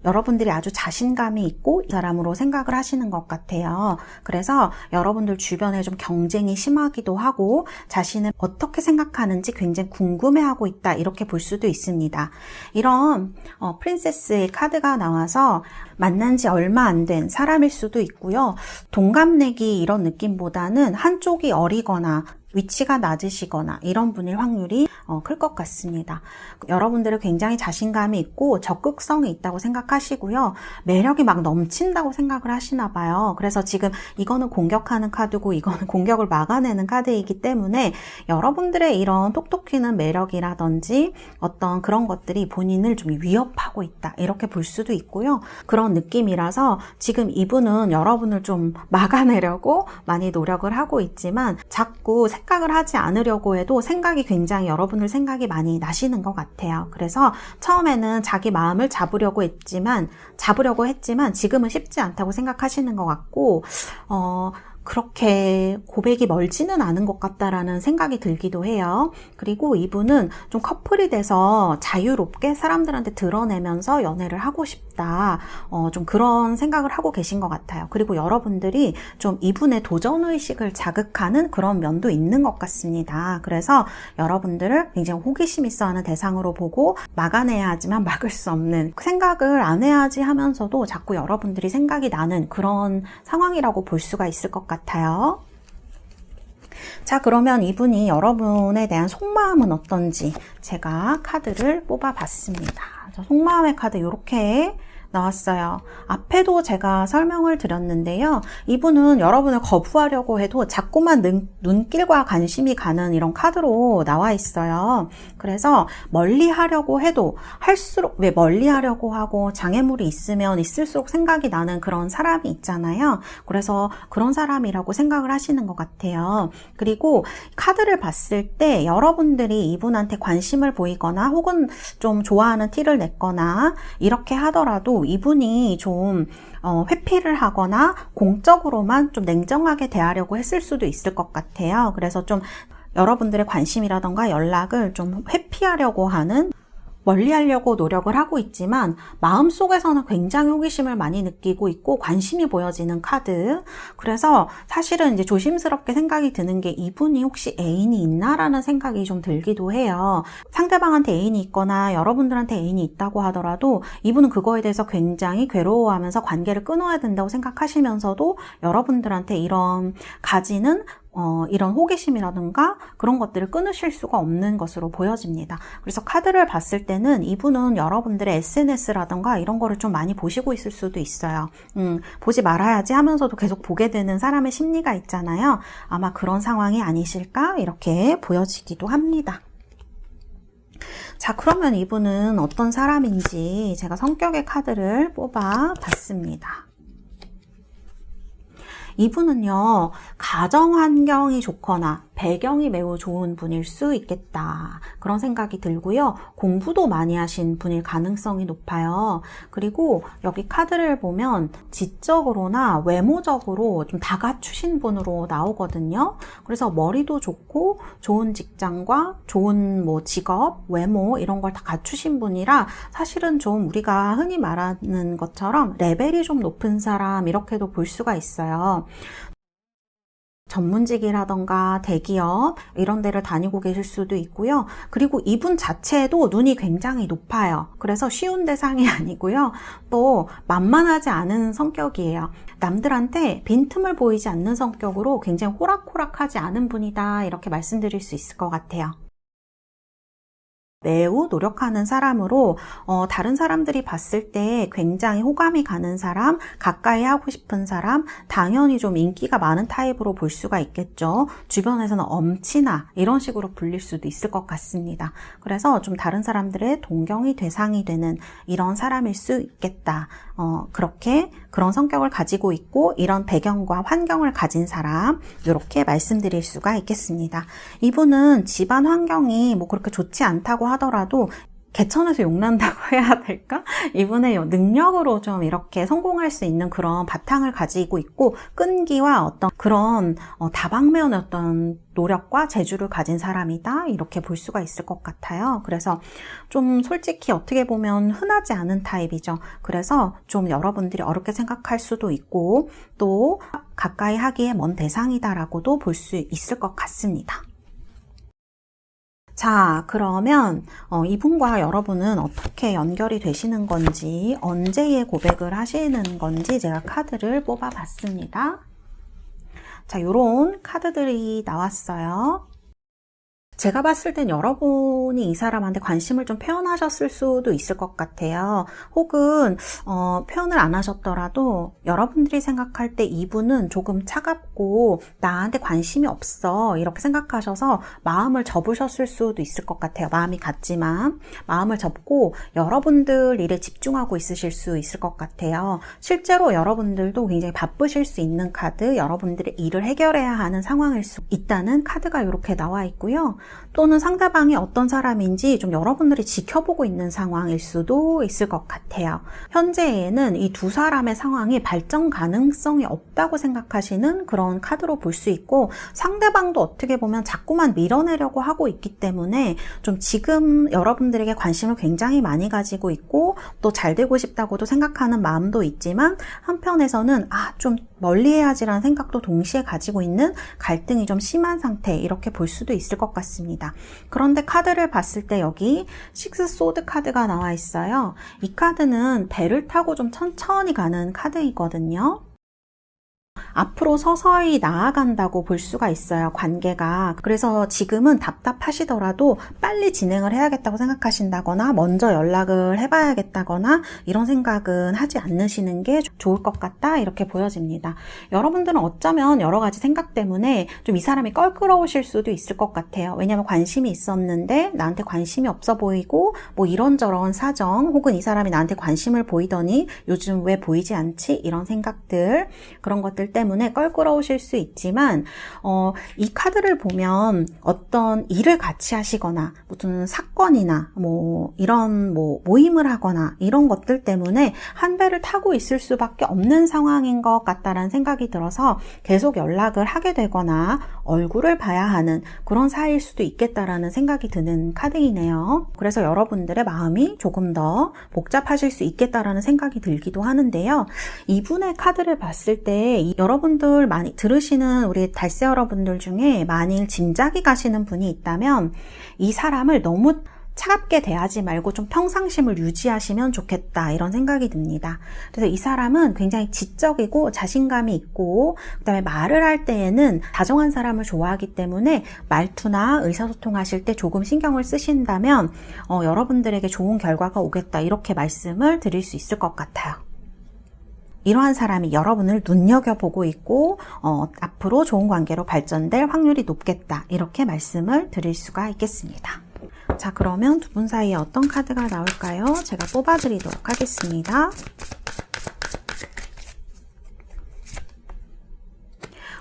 여러분들이 아주 자신감이 있고 이 사람으로 생각을 하시는 것 같아요. 그래서 여러분들 주변에 좀 경쟁이 심하기도 하고 자신을 어떻게 생각하는지 굉장히 궁금해하고 있다 이렇게 볼 수도 있습니다. 이런 프린세스의 카드가 나와서 만난 지 얼마 안 된 사람일 수도 있고요. 동갑내기 이런 느낌보다는 한쪽이 어리거나 위치가 낮으시거나 이런 분일 확률이 클 것 같습니다. 여러분들은 굉장히 자신감이 있고 적극성이 있다고 생각하시고요. 매력이 막 넘친다고 생각을 하시나 봐요. 그래서 지금 이거는 공격하는 카드고 이거는 공격을 막아내는 카드이기 때문에 여러분들의 이런 톡톡 튀는 매력이라든지 어떤 그런 것들이 본인을 좀 위협하고 있다 이렇게 볼 수도 있고요. 그런 느낌이라서 지금 이분은 여러분을 좀 막아내려고 많이 노력을 하고 있지만 자꾸 생각을 하지 않으려고 해도 생각이 굉장히 여러분들 생각이 많이 나시는 것 같아요. 그래서 처음에는 자기 마음을 잡으려고 했지만 지금은 쉽지 않다고 생각하시는 것 같고 그렇게 고백이 멀지는 않은 것 같다라는 생각이 들기도 해요. 그리고 이분은 좀 커플이 돼서 자유롭게 사람들한테 드러내면서 연애를 하고 싶다. 좀 그런 생각을 하고 계신 것 같아요. 그리고 여러분들이 좀 이분의 도전의식을 자극하는 그런 면도 있는 것 같습니다. 그래서 여러분들을 굉장히 호기심 있어 하는 대상으로 보고 막아내야 하지만 막을 수 없는 생각을 안 해야지 하면서도 자꾸 여러분들이 생각이 나는 그런 상황이라고 볼 수가 있을 것 같아요. 자, 그러면 이분이 여러분에 대한 속마음은 어떤지 제가 카드를 뽑아봤습니다. 속마음의 카드 이렇게 나왔어요. 앞에도 제가 설명을 드렸는데요. 이분은 여러분을 거부하려고 해도 자꾸만 눈길과 관심이 가는 이런 카드로 나와 있어요. 그래서 멀리 하려고 해도 할수록 왜 멀리 하려고 하고 장애물이 있으면 있을수록 생각이 나는 그런 사람이 있잖아요. 그래서 그런 사람이라고 생각을 하시는 것 같아요. 그리고 카드를 봤을 때 여러분들이 이분한테 관심을 보이거나 혹은 좀 좋아하는 티를 냈거나 이렇게 하더라도 그리고 이분이 좀 회피를 하거나 공적으로만 좀 냉정하게 대하려고 했을 수도 있을 것 같아요. 그래서 좀 여러분들의 관심이라던가 연락을 좀 회피하려고 하는, 멀리하려고 노력을 하고 있지만 마음속에서는 굉장히 호기심을 많이 느끼고 있고 관심이 보여지는 카드. 그래서 사실은 이제 조심스럽게 생각이 드는 게 이분이 혹시 애인이 있나라는 생각이 좀 들기도 해요. 상대방한테 애인이 있거나 여러분들한테 애인이 있다고 하더라도 이분은 그거에 대해서 굉장히 괴로워하면서 관계를 끊어야 된다고 생각하시면서도 여러분들한테 이런 이런 호기심이라든가 그런 것들을 끊으실 수가 없는 것으로 보여집니다. 그래서 카드를 봤을 때는 이분은 여러분들의 SNS라든가 이런 거를 좀 많이 보시고 있을 수도 있어요. 보지 말아야지 하면서도 계속 보게 되는 사람의 심리가 있잖아요. 아마 그런 상황이 아니실까 이렇게 보여지기도 합니다. 자, 그러면 이분은 어떤 사람인지 제가 성격의 카드를 뽑아 봤습니다. 이분은요, 가정 환경이 좋거나 배경이 매우 좋은 분일 수 있겠다. 그런 생각이 들고요. 공부도 많이 하신 분일 가능성이 높아요. 그리고 여기 카드를 보면 지적으로나 외모적으로 좀 다 갖추신 분으로 나오거든요. 그래서 머리도 좋고 좋은 직장과 좋은 직업, 외모 이런 걸 다 갖추신 분이라 사실은 좀 우리가 흔히 말하는 것처럼 레벨이 좀 높은 사람 이렇게도 볼 수가 있어요. 전문직이라던가 대기업 이런 데를 다니고 계실 수도 있고요. 그리고 이분 자체도 눈이 굉장히 높아요. 그래서 쉬운 대상이 아니고요. 또 만만하지 않은 성격이에요. 남들한테 빈틈을 보이지 않는 성격으로 굉장히 호락호락하지 않은 분이다 이렇게 말씀드릴 수 있을 것 같아요. 매우 노력하는 사람으로 다른 사람들이 봤을 때 굉장히 호감이 가는 사람, 가까이 하고 싶은 사람, 당연히 좀 인기가 많은 타입으로 볼 수가 있겠죠. 주변에서는 엄친아 이런 식으로 불릴 수도 있을 것 같습니다. 그래서 좀 다른 사람들의 동경이 대상이 되는 이런 사람일 수 있겠다. 그런 성격을 가지고 있고 이런 배경과 환경을 가진 사람 이렇게 말씀드릴 수가 있겠습니다. 이분은 집안 환경이 그렇게 좋지 않다고 하더라도 개천에서 용난다고 해야 될까? 이분의 능력으로 좀 이렇게 성공할 수 있는 그런 바탕을 가지고 있고 끈기와 어떤 그런 다방면의 어떤 노력과 재주를 가진 사람이다 이렇게 볼 수가 있을 것 같아요. 그래서 좀 솔직히 어떻게 보면 흔하지 않은 타입이죠. 그래서 좀 여러분들이 어렵게 생각할 수도 있고 또 가까이 하기에 먼 대상이다라고도 볼 수 있을 것 같습니다. 자, 그러면 이분과 여러분은 어떻게 연결이 되시는 건지, 언제의 고백을 하시는 건지 제가 카드를 뽑아봤습니다. 자, 요런 카드들이 나왔어요. 제가 봤을 땐 여러분이 이 사람한테 관심을 좀 표현하셨을 수도 있을 것 같아요. 혹은 표현을 안 하셨더라도 여러분들이 생각할 때 이분은 조금 차갑고 나한테 관심이 없어 이렇게 생각하셔서 마음을 접으셨을 수도 있을 것 같아요. 마음이 같지만 마음을 접고 여러분들 일에 집중하고 있으실 수 있을 것 같아요. 실제로 여러분들도 굉장히 바쁘실 수 있는 카드, 여러분들의 일을 해결해야 하는 상황일 수 있다는 카드가 이렇게 나와 있고요. 또는 상대방이 어떤 사람인지 좀 여러분들이 지켜보고 있는 상황일 수도 있을 것 같아요. 현재에는 이 두 사람의 상황이 발전 가능성이 없다고 생각하시는 그런 카드로 볼 수 있고 상대방도 어떻게 보면 자꾸만 밀어내려고 하고 있기 때문에 좀 지금 여러분들에게 관심을 굉장히 많이 가지고 있고 또 잘 되고 싶다고도 생각하는 마음도 있지만 한편에서는 좀 멀리해야지라는 생각도 동시에 가지고 있는 갈등이 좀 심한 상태 이렇게 볼 수도 있을 것 같습니다. 그런데 카드를 봤을 때 여기 식스 소드 카드가 나와 있어요. 이 카드는 배를 타고 좀 천천히 가는 카드이거든요. 앞으로 서서히 나아간다고 볼 수가 있어요, 관계가. 그래서 지금은 답답하시더라도 빨리 진행을 해야겠다고 생각하신다거나 먼저 연락을 해봐야겠다거나 이런 생각은 하지 않으시는 게 좋을 것 같다 이렇게 보여집니다. 여러분들은 어쩌면 여러 가지 생각 때문에 좀 이 사람이 껄끄러우실 수도 있을 것 같아요. 왜냐하면 관심이 있었는데 나한테 관심이 없어 보이고 이런저런 사정 혹은 이 사람이 나한테 관심을 보이더니 요즘 왜 보이지 않지? 이런 생각들 그런 것들 때문에 때문에 껄끄러우실 수 있지만 이 카드를 보면 어떤 일을 같이 하시거나 무슨 사건이나 이런 모임을 하거나 이런 것들 때문에 한 배를 타고 있을 수밖에 없는 상황인 것 같다라는 생각이 들어서 계속 연락을 하게 되거나 얼굴을 봐야 하는 그런 사이일 수도 있겠다라는 생각이 드는 카드이네요. 그래서 여러분들의 마음이 조금 더 복잡하실 수 있겠다라는 생각이 들기도 하는데요. 이분의 카드를 봤을 때 여러분들 많이 들으시는 우리 달세 여러분들 중에 만일 짐작이 가시는 분이 있다면 이 사람을 너무 차갑게 대하지 말고 좀 평상심을 유지하시면 좋겠다 이런 생각이 듭니다. 그래서 이 사람은 굉장히 지적이고 자신감이 있고 그다음에 말을 할 때에는 다정한 사람을 좋아하기 때문에 말투나 의사소통하실 때 조금 신경을 쓰신다면 여러분들에게 좋은 결과가 오겠다 이렇게 말씀을 드릴 수 있을 것 같아요. 이러한 사람이 여러분을 눈여겨보고 있고 앞으로 좋은 관계로 발전될 확률이 높겠다 이렇게 말씀을 드릴 수가 있겠습니다. 자, 그러면 두 분 사이에 어떤 카드가 나올까요? 제가 뽑아드리도록 하겠습니다.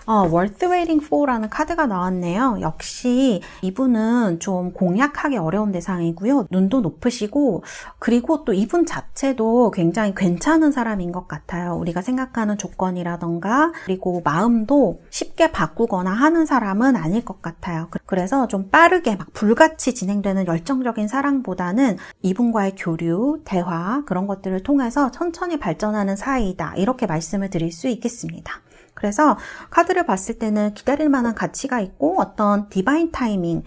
Worth Waiting For라는 카드가 나왔네요. 역시 이분은 좀 공략하기 어려운 대상이고요. 눈도 높으시고 그리고 또 이분 자체도 굉장히 괜찮은 사람인 것 같아요. 우리가 생각하는 조건이라던가 그리고 마음도 쉽게 바꾸거나 하는 사람은 아닐 것 같아요. 그래서 좀 빠르게 막 불같이 진행되는 열정적인 사랑보다는 이분과의 교류, 대화 그런 것들을 통해서 천천히 발전하는 사이다. 이렇게 말씀을 드릴 수 있겠습니다. 그래서 카드를 봤을 때는 기다릴 만한 가치가 있고 어떤 디바인 타이밍,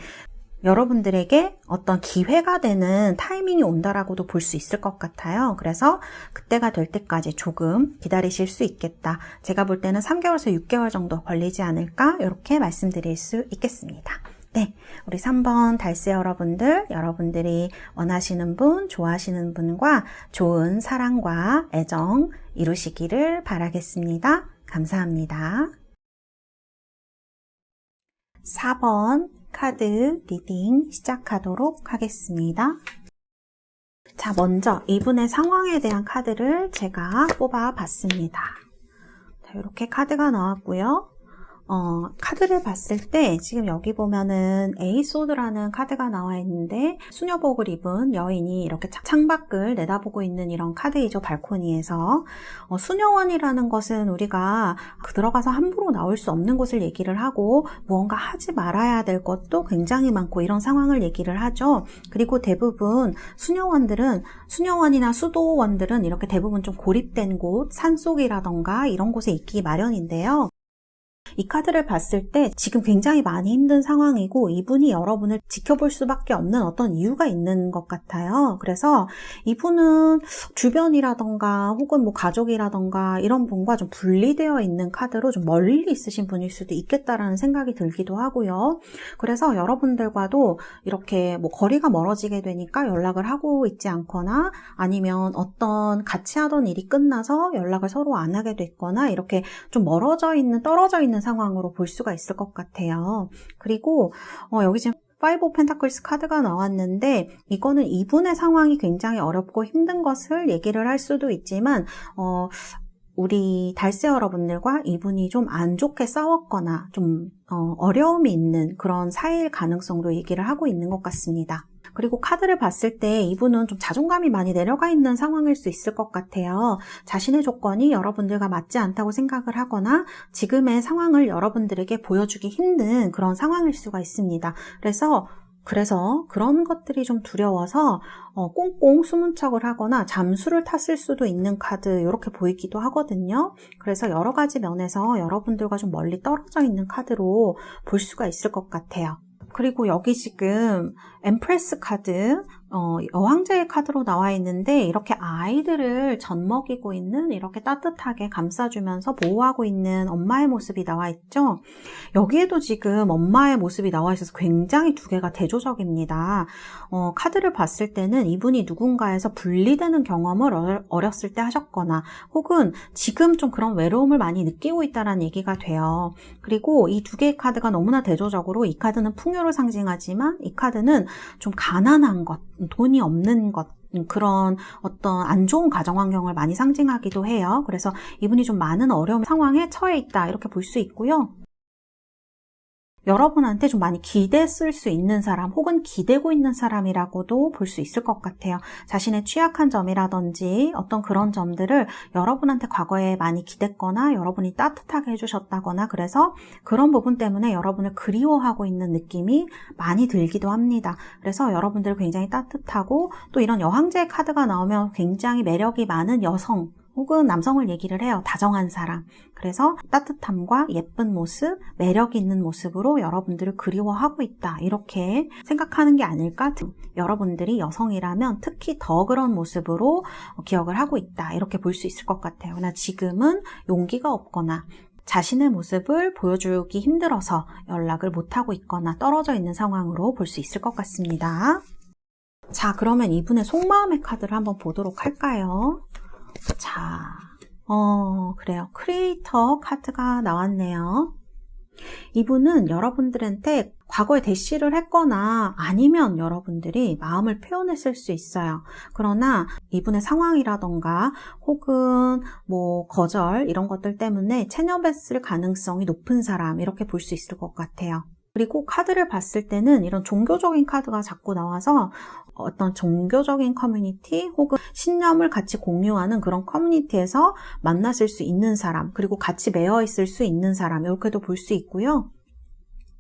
여러분들에게 어떤 기회가 되는 타이밍이 온다라고도 볼 수 있을 것 같아요. 그래서 그때가 될 때까지 조금 기다리실 수 있겠다. 제가 볼 때는 3개월에서 6개월 정도 걸리지 않을까 이렇게 말씀드릴 수 있겠습니다. 네, 우리 3번 달세 여러분들, 여러분들이 원하시는 분, 좋아하시는 분과 좋은 사랑과 애정 이루시기를 바라겠습니다. 감사합니다. 4번 카드 리딩 시작하도록 하겠습니다. 자, 먼저 이분의 상황에 대한 카드를 제가 뽑아봤습니다. 자, 이렇게 카드가 나왔고요. 카드를 봤을 때 지금 여기 보면은 에이소드라는 카드가 나와 있는데 수녀복을 입은 여인이 이렇게 창밖을 내다보고 있는 이런 카드이죠. 발코니에서. 수녀원이라는 것은 우리가 들어가서 함부로 나올 수 없는 곳을 얘기를 하고 무언가 하지 말아야 될 것도 굉장히 많고 이런 상황을 얘기를 하죠. 그리고 대부분 수녀원이나 수도원들은 이렇게 대부분 좀 고립된 곳, 산속이라던가 이런 곳에 있기 마련인데요. 이 카드를 봤을 때 지금 굉장히 많이 힘든 상황이고 이분이 여러분을 지켜볼 수밖에 없는 어떤 이유가 있는 것 같아요. 그래서 이분은 주변이라던가 혹은 가족이라던가 이런 분과 좀 분리되어 있는 카드로 좀 멀리 있으신 분일 수도 있겠다라는 생각이 들기도 하고요. 그래서 여러분들과도 이렇게 거리가 멀어지게 되니까 연락을 하고 있지 않거나 아니면 어떤 같이 하던 일이 끝나서 연락을 서로 안 하게 됐거나 이렇게 좀 떨어져 있는 상황으로 볼 수가 있을 것 같아요. 그리고 여기 지금 5 of Pentacles 카드가 나왔는데 이거는 이분의 상황이 굉장히 어렵고 힘든 것을 얘기를 할 수도 있지만 우리 달세 여러분들과 이분이 좀 안 좋게 싸웠거나 좀 어려움이 있는 그런 사이일 가능성도 얘기를 하고 있는 것 같습니다. 그리고 카드를 봤을 때 이분은 좀 자존감이 많이 내려가 있는 상황일 수 있을 것 같아요. 자신의 조건이 여러분들과 맞지 않다고 생각을 하거나 지금의 상황을 여러분들에게 보여주기 힘든 그런 상황일 수가 있습니다. 그래서 그런 것들이 좀 두려워서 꽁꽁 숨은 척을 하거나 잠수를 탔을 수도 있는 카드 이렇게 보이기도 하거든요. 그래서 여러 가지 면에서 여러분들과 좀 멀리 떨어져 있는 카드로 볼 수가 있을 것 같아요. 그리고 여기 지금 엠프레스 카드, 여왕제의 카드로 나와 있는데 이렇게 아이들을 젖먹이고 있는 이렇게 따뜻하게 감싸주면서 보호하고 있는 엄마의 모습이 나와 있죠. 여기에도 지금 엄마의 모습이 나와 있어서 굉장히 두 개가 대조적입니다. 카드를 봤을 때는 이분이 누군가에서 분리되는 경험을 어렸을 때 하셨거나 혹은 지금 좀 그런 외로움을 많이 느끼고 있다는 얘기가 돼요. 그리고 이 두 개의 카드가 너무나 대조적으로 이 카드는 풍요를 상징하지만 이 카드는 좀 가난한 것, 돈이 없는 것, 그런 어떤 안 좋은 가정 환경을 많이 상징하기도 해요. 그래서 이분이 좀 많은 어려운 상황에 처해 있다 이렇게 볼 수 있고요. 여러분한테 좀 많이 기댔을 수 있는 사람 혹은 기대고 있는 사람이라고도 볼 수 있을 것 같아요. 자신의 취약한 점이라든지 어떤 그런 점들을 여러분한테 과거에 많이 기댔거나 여러분이 따뜻하게 해주셨다거나 그래서 그런 부분 때문에 여러분을 그리워하고 있는 느낌이 많이 들기도 합니다. 그래서 여러분들 굉장히 따뜻하고 또 이런 여왕제의 카드가 나오면 굉장히 매력이 많은 여성 혹은 남성을 얘기를 해요. 다정한 사람. 그래서 따뜻함과 예쁜 모습, 매력 있는 모습으로 여러분들을 그리워하고 있다. 이렇게 생각하는 게 아닐까? 여러분들이 여성이라면 특히 더 그런 모습으로 기억을 하고 있다. 이렇게 볼 수 있을 것 같아요. 그러나 지금은 용기가 없거나 자신의 모습을 보여주기 힘들어서 연락을 못하고 있거나 떨어져 있는 상황으로 볼 수 있을 것 같습니다. 자, 그러면 이분의 속마음의 카드를 한번 보도록 할까요? 자, 그래요. 크리에이터 카드가 나왔네요. 이분은 여러분들한테 과거에 대시를 했거나 아니면 여러분들이 마음을 표현했을 수 있어요. 그러나 이분의 상황이라던가 혹은 거절 이런 것들 때문에 체념했을 가능성이 높은 사람 이렇게 볼 수 있을 것 같아요. 그리고 카드를 봤을 때는 이런 종교적인 카드가 자꾸 나와서 어떤 종교적인 커뮤니티 혹은 신념을 같이 공유하는 그런 커뮤니티에서 만났을 수 있는 사람 그리고 같이 매여 있을 수 있는 사람 이렇게도 볼 수 있고요.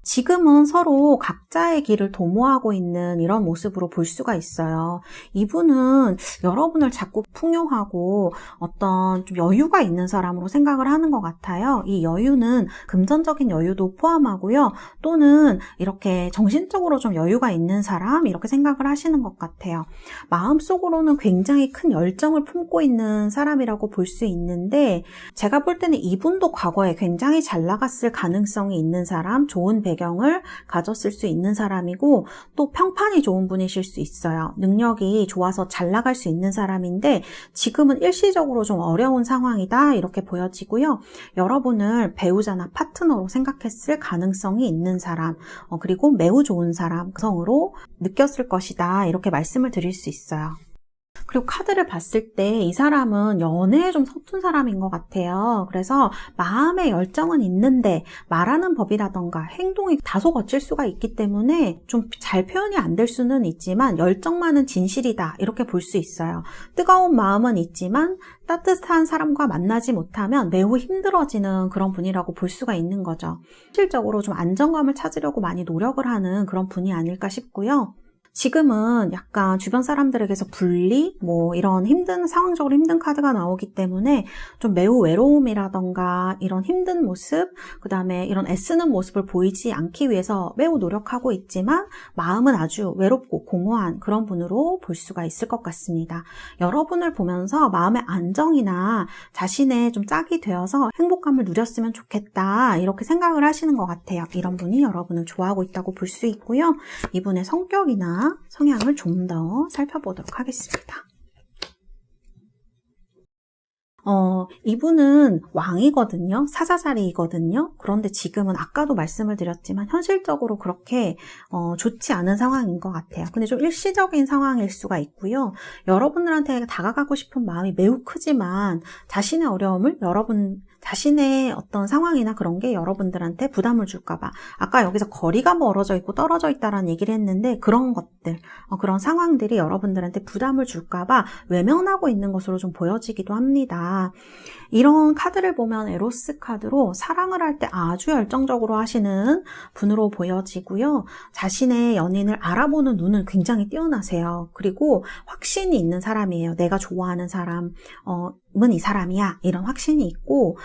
지금은 서로 각자의 길을 도모하고 있는 이런 모습으로 볼 수가 있어요. 이분은 여러분을 자꾸 풍요하고 어떤 좀 여유가 있는 사람으로 생각을 하는 것 같아요. 이 여유는 금전적인 여유도 포함하고요. 또는 이렇게 정신적으로 좀 여유가 있는 사람 이렇게 생각을 하시는 것 같아요. 마음속으로는 굉장히 큰 열정을 품고 있는 사람이라고 볼 수 있는데 제가 볼 때는 이분도 과거에 굉장히 잘 나갔을 가능성이 있는 사람, 좋은 배경을 가졌을 수 있는 사람이고 또 평판이 좋은 분이실 수 있어요. 능력이 좋아서 잘 나갈 수 있는 사람인데 지금은 일시적으로 좀 어려운 상황이다 이렇게 보여지고요. 여러분을 배우자나 파트너로 생각했을 가능성이 있는 사람 그리고 매우 좋은 사람, 성으로 느꼈을 것이다 이렇게 말씀을 드릴 수 있어요. 그리고 카드를 봤을 때 이 사람은 연애에 좀 서툰 사람인 것 같아요. 그래서 마음의 열정은 있는데 말하는 법이라던가 행동이 다소 거칠 수가 있기 때문에 좀 잘 표현이 안 될 수는 있지만 열정만은 진실이다 이렇게 볼 수 있어요. 뜨거운 마음은 있지만 따뜻한 사람과 만나지 못하면 매우 힘들어지는 그런 분이라고 볼 수가 있는 거죠. 실질적으로 좀 안정감을 찾으려고 많이 노력을 하는 그런 분이 아닐까 싶고요. 지금은 약간 주변 사람들에게서 분리, 이런 상황적으로 힘든 카드가 나오기 때문에 좀 매우 외로움이라던가 이런 힘든 모습, 그 다음에 이런 애쓰는 모습을 보이지 않기 위해서 매우 노력하고 있지만 마음은 아주 외롭고 공허한 그런 분으로 볼 수가 있을 것 같습니다. 여러분을 보면서 마음의 안정이나 자신의 좀 짝이 되어서 행복감을 누렸으면 좋겠다 이렇게 생각을 하시는 것 같아요. 이런 분이 여러분을 좋아하고 있다고 볼 수 있고요. 이분의 성격이나 성향을 좀 더 살펴보도록 하겠습니다. 이분은 왕이거든요. 사자자리이거든요. 그런데 지금은 아까도 말씀을 드렸지만 현실적으로 그렇게 좋지 않은 상황인 것 같아요. 근데 좀 일시적인 상황일 수가 있고요. 여러분들한테 다가가고 싶은 마음이 매우 크지만 자신의 어려움을 자신의 어떤 상황이나 그런 게 여러분들한테 부담을 줄까봐 아까 여기서 거리가 멀어져 있고 떨어져 있다라는 얘기를 했는데 그런 것들, 그런 상황들이 여러분들한테 부담을 줄까봐 외면하고 있는 것으로 좀 보여지기도 합니다. 이런 카드를 보면 에로스 카드로 사랑을 할 때 아주 열정적으로 하시는 분으로 보여지고요. 자신의 연인을 알아보는 눈은 굉장히 뛰어나세요. 그리고 확신이 있는 사람이에요. 내가 좋아하는 사람은 이 사람이야. 이런 확신이 있고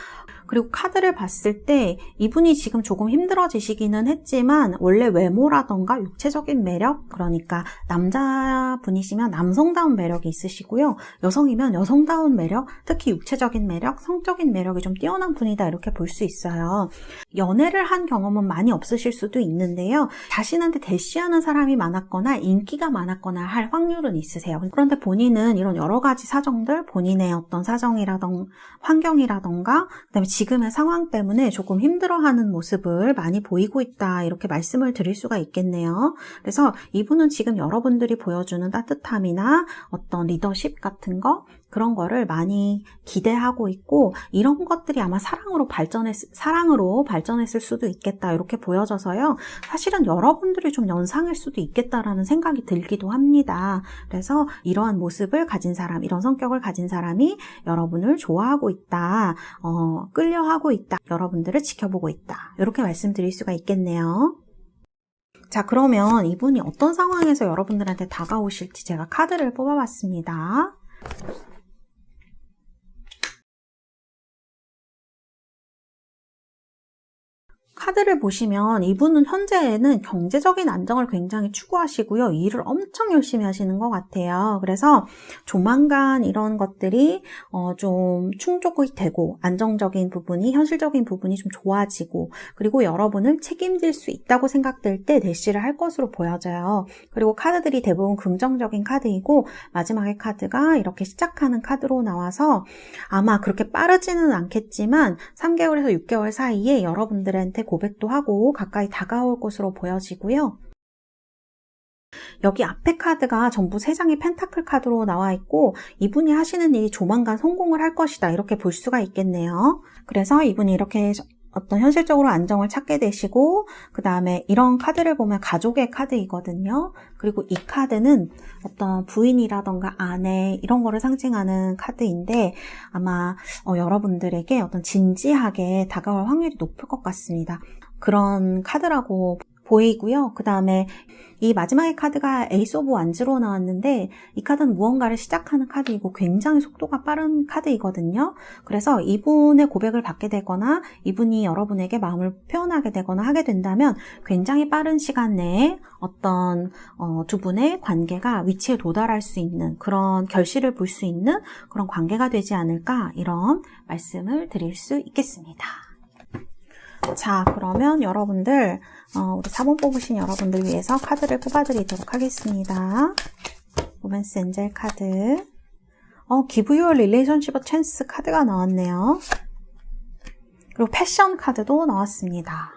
그리고 카드를 봤을 때 이분이 지금 조금 힘들어지시기는 했지만 원래 외모라던가 육체적인 매력, 그러니까 남자분이시면 남성다운 매력이 있으시고요. 여성이면 여성다운 매력, 특히 육체적인 매력, 성적인 매력이 좀 뛰어난 분이다 이렇게 볼 수 있어요. 연애를 한 경험은 많이 없으실 수도 있는데요. 자신한테 대시하는 사람이 많았거나 인기가 많았거나 할 확률은 있으세요. 그런데 본인은 이런 여러 가지 사정들, 본인의 어떤 사정이라던가 환경이라던가 그다음에 지금의 상황 때문에 조금 힘들어하는 모습을 많이 보이고 있다. 이렇게 말씀을 드릴 수가 있겠네요. 그래서 이분은 지금 여러분들이 보여주는 따뜻함이나 어떤 리더십 같은 거 그런 거를 많이 기대하고 있고 이런 것들이 아마 사랑으로 발전했을 수도 있겠다 이렇게 보여져서요. 사실은 여러분들이 좀 연상일 수도 있겠다라는 생각이 들기도 합니다. 그래서 이러한 모습을 가진 사람, 이런 성격을 가진 사람이 여러분을 좋아하고 있다, 끌려하고 있다, 여러분들을 지켜보고 있다 이렇게 말씀드릴 수가 있겠네요. 자, 그러면 이분이 어떤 상황에서 여러분들한테 다가오실지 제가 카드를 뽑아봤습니다. 카드를 보시면 이분은 현재에는 경제적인 안정을 굉장히 추구하시고요. 일을 엄청 열심히 하시는 것 같아요. 그래서 조만간 이런 것들이 좀 충족이 되고 안정적인 부분이, 현실적인 부분이 좀 좋아지고 그리고 여러분을 책임질 수 있다고 생각될 때 대시를 할 것으로 보여져요. 그리고 카드들이 대부분 긍정적인 카드이고 마지막에 카드가 이렇게 시작하는 카드로 나와서 아마 그렇게 빠르지는 않겠지만 3개월에서 6개월 사이에 여러분들한테 고백도 하고 가까이 다가올 것으로 보여지고요. 여기 앞에 카드가 전부 3장의 펜타클 카드로 나와 있고 이분이 하시는 일이 조만간 성공을 할 것이다 이렇게 볼 수가 있겠네요. 그래서 이분이 이렇게 어떤 현실적으로 안정을 찾게 되시고 그 다음에 이런 카드를 보면 가족의 카드이거든요. 그리고 이 카드는 어떤 부인이라던가 아내 이런 거를 상징하는 카드인데 아마 여러분들에게 어떤 진지하게 다가올 확률이 높을 것 같습니다. 그런 카드라고 보이고요. 그 다음에 이 마지막의 카드가 에이스 오브 완즈로 나왔는데 이 카드는 무언가를 시작하는 카드이고 굉장히 속도가 빠른 카드이거든요. 그래서 이분의 고백을 받게 되거나 이분이 여러분에게 마음을 표현하게 되거나 하게 된다면 굉장히 빠른 시간 내에 어떤 두 분의 관계가 위치에 도달할 수 있는 그런 결실을 볼 수 있는 그런 관계가 되지 않을까 이런 말씀을 드릴 수 있겠습니다. 자, 그러면 여러분들 우리 4번 뽑으신 여러분들 위해서 카드를 뽑아드리도록 하겠습니다. 로맨스 엔젤 카드, Give your relationship a chance 카드가 나왔네요. 그리고 패션 카드도 나왔습니다.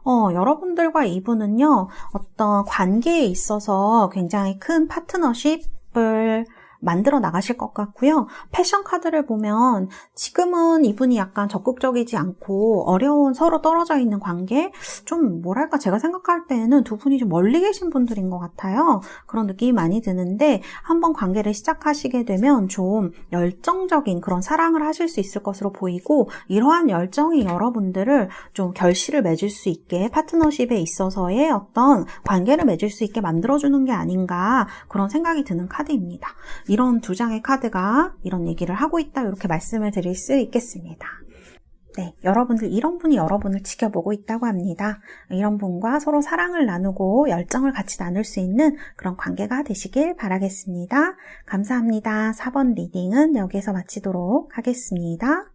여러분들과 이분은요, 어떤 관계에 있어서 굉장히 큰 파트너십을 만들어 나가실 것 같고요. 패션 카드를 보면 지금은 이분이 약간 적극적이지 않고 어려운 서로 떨어져 있는 관계, 좀 뭐랄까 제가 생각할 때는 두 분이 좀 멀리 계신 분들인 것 같아요. 그런 느낌이 많이 드는데 한번 관계를 시작하시게 되면 좀 열정적인 그런 사랑을 하실 수 있을 것으로 보이고 이러한 열정이 여러분들을 좀 결실을 맺을 수 있게 파트너십에 있어서의 어떤 관계를 맺을 수 있게 만들어주는 게 아닌가 그런 생각이 드는 카드입니다. 이런 2장의 카드가 이런 얘기를 하고 있다 이렇게 말씀을 드릴 수 있겠습니다. 네, 여러분들 이런 분이 여러분을 지켜보고 있다고 합니다. 이런 분과 서로 사랑을 나누고 열정을 같이 나눌 수 있는 그런 관계가 되시길 바라겠습니다. 감사합니다. 4번 리딩은 여기서 마치도록 하겠습니다.